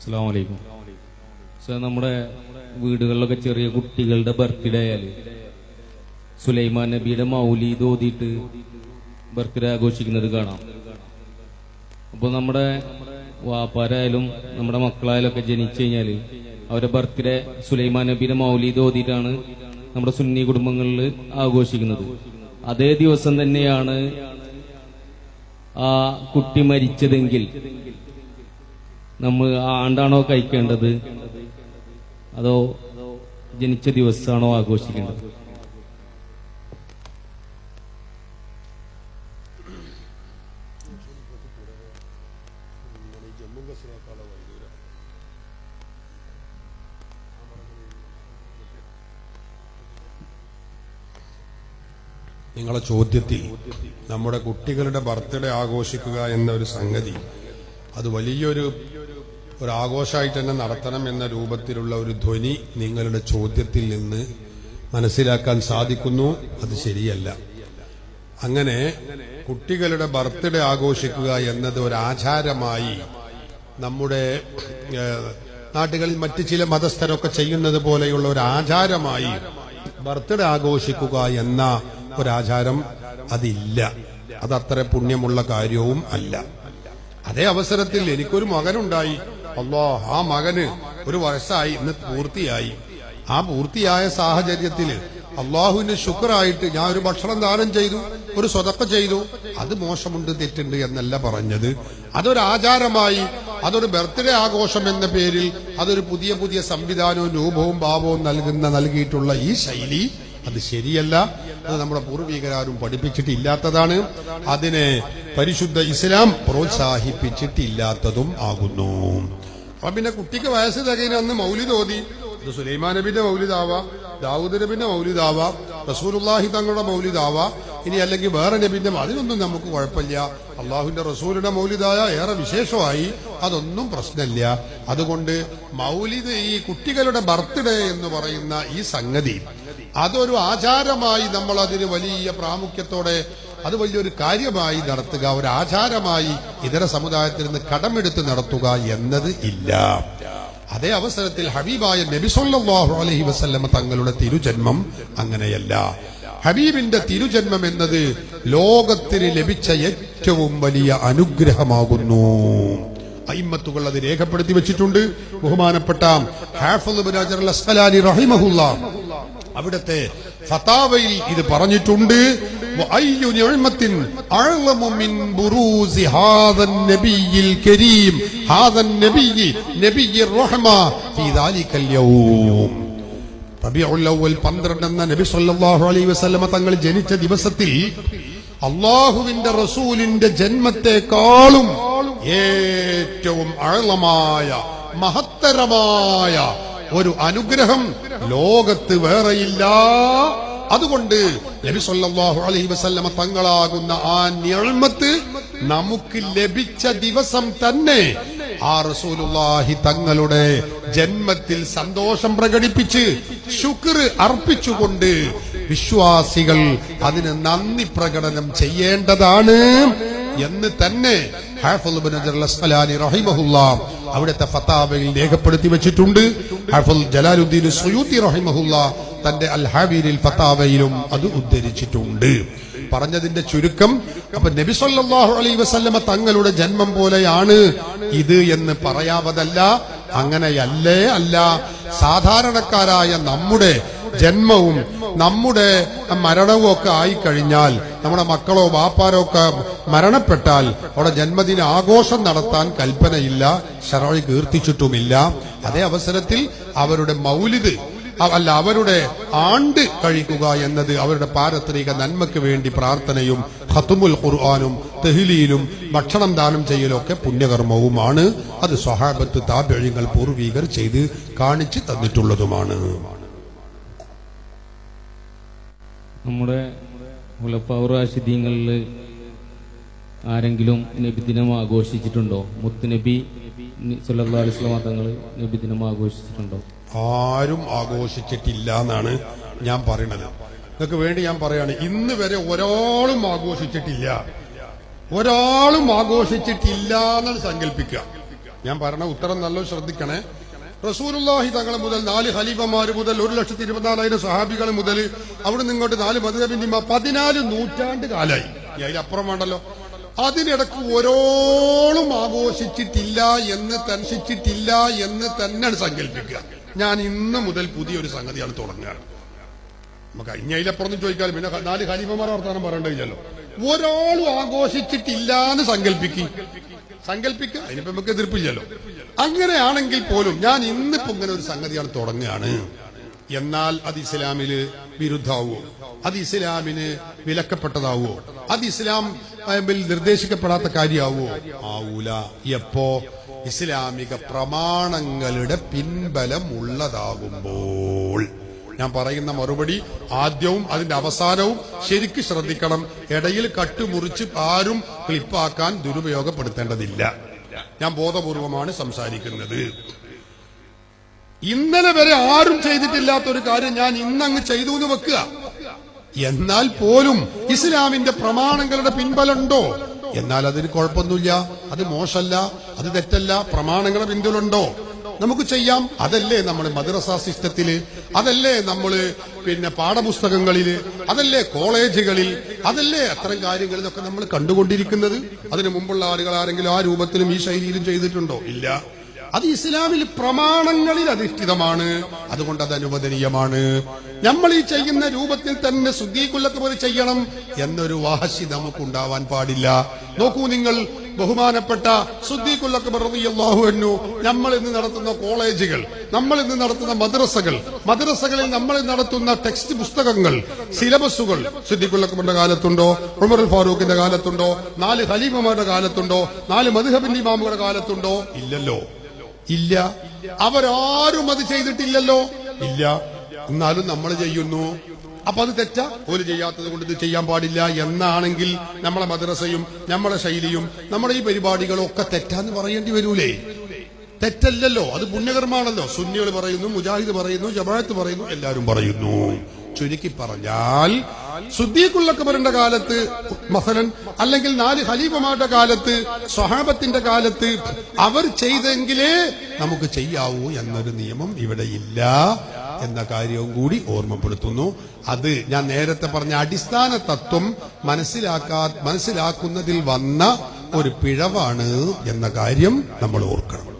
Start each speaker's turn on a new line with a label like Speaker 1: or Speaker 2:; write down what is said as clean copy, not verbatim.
Speaker 1: അസ്സലാമു അലൈക്കും. നമ്മുടെ വീടുകളിലൊക്കെ ചെറിയ കുട്ടികളുടെ ബർത്ത്ഡേ ആയാല് സുലൈമാൻ നബിയുടെ മൗലീദ് ഓതിയിട്ട് ബർത്ത്ഡേ ആഘോഷിക്കുന്നത് കാണാം. അപ്പോൾ നമ്മുടെ വാപ്പാരായാലും നമ്മുടെ മക്കളായാലും ഒക്കെ ജനിച്ചു കഴിഞ്ഞാൽ അവരുടെ ബർത്ത്ഡേ സുലൈമാൻ നബിയുടെ മൗലീദ് ഓതിയിട്ടാണ് നമ്മുടെ സുന്നി കുടുംബങ്ങളിൽ ആഘോഷിക്കുന്നത്. അതേ ദിവസം തന്നെയാണ് ആ കുട്ടി മരിച്ചതെങ്കിൽ നമ്മൾ ആ ആണ്ടാണോ കഴിക്കേണ്ടത് അതോ ജനിച്ച ദിവസമാണോ ആഘോഷിക്കേണ്ടത്?
Speaker 2: നിങ്ങളെ ചോദ്യത്തിൽ നമ്മുടെ കുട്ടികളുടെ ബർത്ത്ഡേ ആഘോഷിക്കുക എന്ന ഒരു സംഗതി അത് വലിയൊരു ആഘോഷമായിട്ട് തന്നെ നടത്തണം എന്ന രൂപത്തിലുള്ള ഒരു ധ്വനി നിങ്ങളുടെ ചോദ്യത്തിൽ നിന്ന് മനസ്സിലാക്കാൻ സാധിക്കുന്നു. അത് ശരിയല്ല. അങ്ങനെ കുട്ടികളുടെ ബർത്ത്ഡേ ആഘോഷിക്കുക എന്നത് ഒരു ആചാരമായി നമ്മുടെ നാട്ടുകളിൽ മറ്റ് ചില മതസ്ഥരൊക്കെ ചെയ്യുന്നത് പോലെയുള്ള ഒരു ആചാരമായി ബർത്ത്ഡേ ആഘോഷിക്കുക എന്ന ഒരാചാരം അതില്ല. അതത്ര പുണ്യമുള്ള കാര്യവും അല്ല. അതേ അവസരത്തിൽ എനിക്കൊരു മകനുണ്ടായി. ആ മകന് ഒരു വയസ്സായി, ഇന്ന് പൂർത്തിയായി. ആ പൂർത്തിയായ സാഹചര്യത്തിൽ അള്ളാഹുവിന് ശുക്റായിട്ട് ഞാൻ ഒരു ഭക്ഷണം ദാനം ചെയ്തു, ഒരു സ്വതക്ക ചെയ്തു. അത് മോശമുണ്ട്, തെറ്റുണ്ട് എന്നല്ല പറഞ്ഞത്. അതൊരു ആചാരമായി, അതൊരു ബർത്ത്ഡേ ആഘോഷം എന്ന പേരിൽ അതൊരു പുതിയ പുതിയ സംവിധാനവും രൂപവും ഭാവവും നൽകിയിട്ടുള്ള ഈ ശൈലി അത് ശരിയല്ല. അത് നമ്മുടെ പൂർവികരാരും പഠിപ്പിച്ചിട്ടില്ലാത്തതാണ്. അതിനെ പരിശുദ്ധ ഇസ്ലാം പ്രോത്സാഹിപ്പിച്ചിട്ടില്ലാത്തതും ആകുന്നു. അപ്പൊ പിന്നെ കുട്ടിക്ക് വയസ്സ് തികയുന്ന അന്ന് മൗലിദ് ഓതി. ഇത് സുലൈമാൻ നബിന്റെ മൗലിദാവാ, ദാവൂദ് നബിന്റെ മൗലിദാവാ, റസൂലുള്ളാഹി തങ്ങളുടെ മൗലിദാവാ, ഇനി അല്ലെങ്കിൽ വേറെ നബിന്റെ, അതിനൊന്നും നമുക്ക് കുഴപ്പമില്ല. അള്ളാഹുവിന്റെ റസൂലിന്റെ മൗലിദായ ഏറെ വിശേഷമായി, അതൊന്നും പ്രശ്നമില്ല. അതുകൊണ്ട് മൗലിദ്, ഈ കുട്ടികളുടെ ബർത്ത്ഡേ എന്ന് പറയുന്ന ഈ സംഗതി അതൊരു ആചാരമായി നമ്മൾ അതിന് വലിയ പ്രാമുഖ്യത്തോടെ അത് വലിയൊരു കാര്യമായി നടത്തുക, ഒരു ആചാരമായി ഇതര സമുദായത്തിൽ നിന്ന് കടമെടുത്ത് നടത്തുക എന്നത് ഇല്ല. അതേ അവസരത്തിൽ ഹബീബായ നബി സല്ലല്ലാഹു അലൈഹി വസല്ലമ തങ്ങളുടെ തിരുജന്മം അങ്ങനെയല്ല. ഹബീബിന്റെ തിരുജന്മം എന്നത് ലോകത്തിന് ലഭിച്ച ഏറ്റവും വലിയ അനുഗ്രഹമാകുന്നു. അയിമ്മത്തുകൾ അത് രേഖപ്പെടുത്തി വെച്ചിട്ടുണ്ട്. ബഹുമാനപ്പെട്ട ഹാഫിള് ഇബ്നു ഹജർ അൽ അസ്ഖലാനി റഹിമഹുല്ലാഹ് അവിടുത്തെ ഫതാവയിൽ ഇത് പറഞ്ഞിട്ടുണ്ട്. വഅയ്യു നിഅമത്തിൻ അഅ്ലമു മിൻ ബുറൂസി ഹാദൻ നബിയിൽ കരീം ഹാദൻ നബിയ്യിർ റഹ്മ ഫീ ദാലികൽ യൗം. റബീഉൽ അവ്വൽ 12 എന്ന നബി സല്ലല്ലാഹു അലൈഹി വസല്ലമ തങ്ങൾ ജനിച്ച ദിവസത്തിൽ അല്ലാഹുവിന്റെ റസൂലിന്റെ ജന്മത്തെക്കാളും ഏറ്റവും അഅ്ലമായ മഹത്തരമായ ഒരു അനുഗ്രഹം ലോകത്ത് വേറെയില്ല. അതുകൊണ്ട് നബി സല്ലല്ലാഹു അലൈഹി വസല്ലമ തങ്ങളാകുന്ന ആ നിഅമത്ത് നമുക്ക് ലഭിച്ച ദിവസം തന്നെ ആ റസൂലുള്ളാഹി തങ്ങളുടെ ജന്മത്തിൽ സന്തോഷം പ്രകടിപ്പിച്ച് ശുക്ർ അർപ്പിച്ചുകൊണ്ട് വിശ്വാസികൾ അതിന് നന്ദി പ്രകടനം ചെയ്യേണ്ടതാണ് എന്ന് തന്നെ ഹാഫിള് ഇബ്നു ഹജർ അൽ അസ്ഖലാനി റഹിമഹുല്ലാഹ് അവിടുത്തെ ഫതാവയിൽ രേഖപ്പെടുത്തി വെച്ചിട്ടുണ്ട്. ഹാഫിള് ജലാലുദ്ദീൻ സുയൂത്തി റഹിമഹുല്ലാഹ് തന്റെ അൽ ഹാവീരിൽ ഫതാവയിലും അത് ഉദ്ധരിച്ചിട്ടുണ്ട്. പറഞ്ഞതിന്റെ ചുരുക്കം, അപ്പൊ നബി സല്ലല്ലാഹു അലൈഹി വസല്ലമ തങ്ങളുടെ ജന്മം പോലെയാണ് ഇത് എന്ന് പറയാവതല്ല. അങ്ങനെയല്ലേ അല്ല. സാധാരണക്കാരായ നമ്മുടെ ജന്മവും നമ്മുടെ മരണവും ഒക്കെ ആയിക്കഴിഞ്ഞാൽ, നമ്മുടെ മക്കളോ ബാപ്പാരോ ഒക്കെ മരണപ്പെട്ടാൽ അവിടെ ജന്മദിന ആഘോഷം നടത്താൻ കൽപ്പനയില്ല, ശറഅ് കീർത്തിച്ചിട്ടുമില്ല. അതേ അവസരത്തിൽ അവരുടെ മൗലിദ് അല്ല, അവരുടെ ആണ്ട് കഴിക്കുക എന്നത് അവരുടെ പാരത്രിക നന്മയ്ക്ക് വേണ്ടി പ്രാർത്ഥനയും ഖത്മുൽ ഖുർആനും തഹ്ലീലും ഭക്ഷണം ദാനം ചെയ്യലും ഒക്കെ പുണ്യകർമ്മവുമാണ്. അത് സ്വഹാബത്ത് താബിഈങ്ങൾ പൂർവികർ ചെയ്ത് കാണിച്ചു തന്നിട്ടുള്ളതുമാണ്.
Speaker 1: നമ്മുടെ ഖുലഫാഉർ റാഷിദീങ്ങളിൽ ആരെങ്കിലും നബിദിനം ആഘോഷിച്ചിട്ടുണ്ടോ? മുത്തുനബി സല്ലല്ലാഹു അലൈഹി വസല്ലം തങ്ങൾ നബിദിനം ആഘോഷിച്ചിട്ടുണ്ടോ?
Speaker 2: ആരും ആഘോഷിച്ചിട്ടില്ല എന്നാണ് ഞാൻ പറയുന്നത്. നിങ്ങൾക്ക് വേണ്ടി ഞാൻ പറയാണ്, ഇന്ന് വരെ ഒരാളും ആഘോഷിച്ചിട്ടില്ല. എന്നാണ് സങ്കല്പിക്കുക. ഞാൻ പറഞ്ഞ ഉത്തരം നല്ല ശ്രദ്ധിക്കണേ. റസൂലുള്ളാഹി തങ്ങൾ മുതൽ 4 ഖലീഫമാർ മുതൽ 1,24,000 സഹാബികൾ മുതൽ അവിടെ നിങ്ങോട്ട് 4 മദ്ഹബിന്റെ 14 നൂറ്റാണ്ട് കാലായി. അതിലപ്പുറം വേണ്ടല്ലോ. അതിനിടക്ക് ഓരോളും ആഘോഷിച്ചിട്ടില്ല എന്ന് തന്നെയാണ് സങ്കല്പിക്കുക. ഞാൻ ഇന്ന് മുതൽ പുതിയൊരു സംഗതിയാണ് തുടങ്ങുകയാണ്. നമുക്ക് ഇനി അതിലപ്പുറം ചോദിക്കാലും പിന്നെ 4 ഖലീഫമാർ വർത്താനം പറയേണ്ടതില്ലല്ലോ. ഒരാളും ആഘോഷിച്ചിട്ടില്ല എന്ന് സങ്കല്പിക്കുക. അതിനിപ്പോ നമുക്ക് എതിർപ്പില്ലല്ലോ. അങ്ങനെയാണെങ്കിൽ പോലും ഞാൻ ഇന്നിപ്പോ ഇങ്ങനെ ഒരു സംഗതിയാണ് തുടങ്ങുകയാണ്. എന്നാൽ അത് ഇസ്ലാമില് വിരുദ്ധാവോ? അത് ഇസ്ലാമിന് വിലക്കപ്പെട്ടതാവോ? അത് ഇസ്ലാമിൽ നിർദ്ദേശിക്കപ്പെടാത്ത കാര്യമാവോ? ആവൂല. എപ്പോ? ഇസ്ലാമിക പ്രമാണങ്ങളുടെ പിൻബലമുള്ളതാകുമ്പോൾ. ഞാൻ പറയുന്ന മറുപടി ആദ്യവും അതിന്റെ അവസാനവും ശരിക്ക് ശ്രദ്ധിക്കണം. ഇടയിൽ കട്ടുമുറിച്ച് ആരും ക്ലിപ്പാക്കാൻ ദുരുപയോഗപ്പെടുത്തേണ്ടതില്ല. ഞാൻ ബോധപൂർവമാണ് സംസാരിക്കുന്നത്. ഇന്നലെ വരെ ആരും ചെയ്തിട്ടില്ലാത്തൊരു കാര്യം ഞാൻ ഇന്നങ്ങ് ചെയ്തു എന്ന് വെക്കുക. എന്നാൽ പോലും ഇസ്ലാമിന്റെ പ്രമാണങ്ങളുടെ പിൻബലമുണ്ടോ? എന്നാൽ അതിന് കുഴപ്പമൊന്നുമില്ല. അത് മോശമല്ല, അത് തെറ്റല്ല. പ്രമാണങ്ങളുടെ പിന്തുണുണ്ടോ? നമുക്ക് ചെയ്യാം. അതല്ലേ നമ്മൾ മദ്രസ സിസ്റ്റത്തില്, അതല്ലേ നമ്മള് പാഠപുസ്തകങ്ങളില്, അതല്ലേ കോളേജുകളിൽ, അതല്ലേ അത്തരം കാര്യങ്ങളിലൊക്കെ നമ്മൾ കണ്ടുകൊണ്ടിരിക്കുന്നത്. അതിനു മുമ്പുള്ള ആളുകൾ ആരെങ്കിലും ആ രൂപത്തിലും ഈ ശൈലിയിലും ചെയ്തിട്ടുണ്ടോ? ഇല്ല. അത് ഇസ്ലാമിൽ പ്രമാണങ്ങളിൽ അധിഷ്ഠിതമാണ്. അതുകൊണ്ട് അത് അനുവദനീയമാണ്. നമ്മൾ ഈ ചെയ്യുന്ന രൂപത്തിൽ തന്നെ സുദ്ദീഖുൽ അക്ബർ ചെയ്യണം എന്നൊരു വാശി നമുക്കുണ്ടാവാൻ പാടില്ല. നോക്കൂ നിങ്ങൾ, ബഹുമാനപ്പെട്ട സുദ്ദീഖുൽ അക്ബർ റളിയല്ലാഹു അൻഹു നമ്മൾ ഇന്ന് നടത്തുന്ന കോളേജുകൾ, നമ്മൾ ഇന്ന് നടത്തുന്ന മദ്രസകളിൽ നമ്മൾ നടത്തുന്ന ടെക്സ്റ്റ് പുസ്തകങ്ങൾ, സിലബസുകൾ സുദ്ദീഖുൽ അക്ബറിന്റെ കാലത്തുണ്ടോ? ഉമർ അൽ ഫാറൂഖിന്റെ കാലത്തുണ്ടോ? 4 ഖലീഫമാരുടെ കാലത്തുണ്ടോ? 4 മദ്ഹബിന്റെ ഇമാമുകളുടെ കാലത്തുണ്ടോ? ഇല്ലല്ലോ. ഇല്ല. അവരാരും അത് ചെയ്തിട്ടില്ലല്ലോ. ഇല്ല. എന്നാലും നമ്മൾ ചെയ്യുന്നു. അപ്പൊ അത് തെറ്റാ? ഓല് ചെയ്യാത്തത് കൊണ്ട് ഇത് ചെയ്യാൻ പാടില്ല എന്നാണെങ്കിൽ നമ്മളെ മദ്രസയും നമ്മളെ ശൈലിയും നമ്മുടെ ഈ പരിപാടികളും ഒക്കെ തെറ്റാന്ന് പറയേണ്ടി വരൂലേ? തെറ്റല്ലല്ലോ, അത് പുണ്യകർമാണല്ലോ. സുന്നികൾ പറയുന്നു, മുജാഹിദ് പറയുന്നു, ജമാഅത്ത് പറയുന്നു, എല്ലാവരും പറയുന്നു. ചുരുക്കി പറഞ്ഞാൽ സുദ്ദീഖുൽ അക്ബറിന്റെ കാലത്ത് മസലൻ, അല്ലെങ്കിൽ 4 ഖലീഫമാരുടെ കാലത്ത്, സ്വഹാബത്തിന്റെ കാലത്ത് അവർ ചെയ്തെങ്കിലേ നമുക്ക് ചെയ്യാവൂ എന്നൊരു നിയമം ഇവിടെ ഇല്ല എന്ന കാര്യവും കൂടി ഓർമ്മപ്പെടുത്തുന്നു. അത് ഞാൻ നേരത്തെ പറഞ്ഞ അടിസ്ഥാന തത്വം മനസ്സിലാക്കുന്നതിൽ വന്ന ഒരു പിഴവാണ് എന്ന കാര്യം നമ്മൾ ഓർക്കണം.